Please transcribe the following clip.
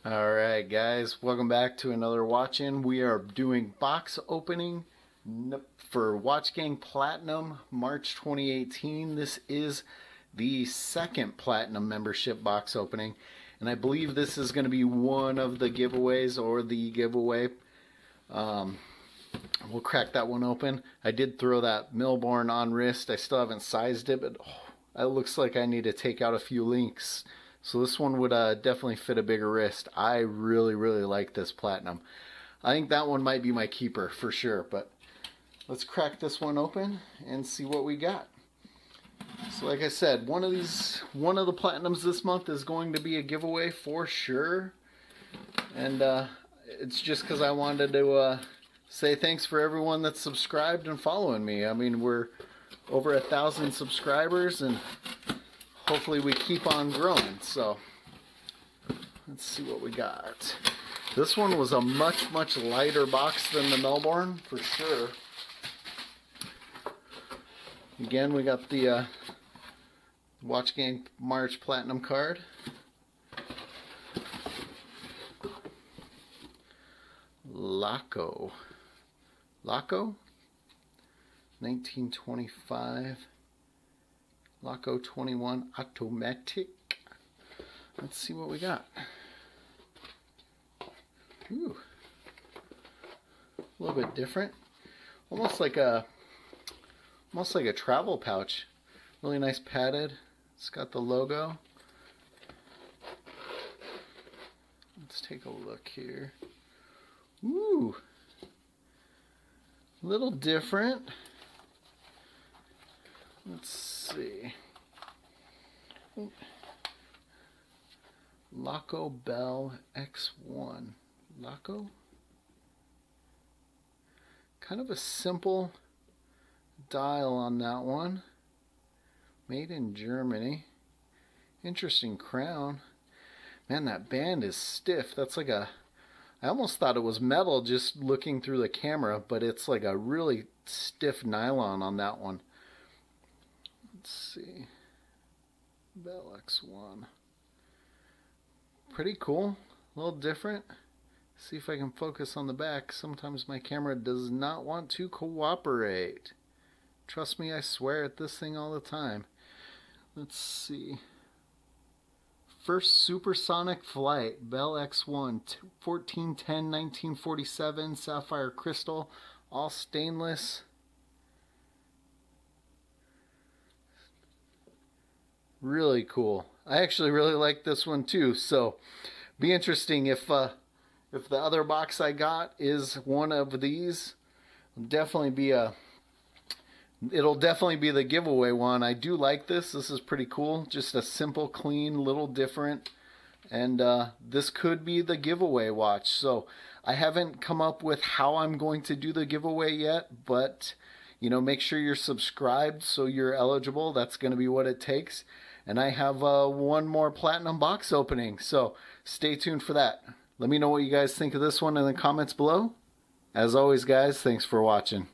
Alright guys, welcome back to another Watchin. We are doing box opening for Watchgang Platinum March 2018. This is the second Platinum membership box opening, and I believe this is going to be one of the giveaways or the giveaway. We'll crack that one open. I did throw that Milborn on wrist. I still haven't sized it, but it looks like I need to take out a few links. So this one would definitely fit a bigger wrist. I really like this Platinum. I think that one might be my keeper for sure, but let's crack this one open and see what we got. So like I said, one of the Platinums this month is going to be a giveaway for sure. And it's just because I wanted to say thanks for everyone that's subscribed and following me. I mean, we're over 1,000 subscribers, and hopefully we keep on growing. So let's see what we got. This one was a much lighter box than the Melbourne for sure. Again, we got the Watchgang March Platinum card. Laco 1925 Laco 21 automatic. Let's see what we got. Ooh, a little bit different, almost like a travel pouch. Really nice padded. It's got the logo. Let's take a look here. Ooh, a little different. Let's see. Laco Bell X1. Laco? Kind of a simple dial on that one. Made in Germany. Interesting crown. Man, that band is stiff. That's like a... I almost thought it was metal just looking through the camera, but it's like a really stiff nylon on that one. Let's see. Bell X1. Pretty cool. A little different. See if I can focus on the back. Sometimes my camera does not want to cooperate. Trust me, I swear at this thing all the time. Let's see. First supersonic flight, Bell X1, 14/10/1947, sapphire crystal, all stainless. Really cool. I actually really like this one too. So, be interesting if the other box I got is one of these. It'll definitely be the giveaway one. I do like this. This is pretty cool. Just a simple, clean, little different. And this could be the giveaway watch. So I haven't come up with how I'm going to do the giveaway yet, but you know, make sure you're subscribed so you're eligible. That's going to be what it takes. And I have one more Platinum box opening. So stay tuned for that. Let me know what you guys think of this one in the comments below. As always, guys, thanks for watching.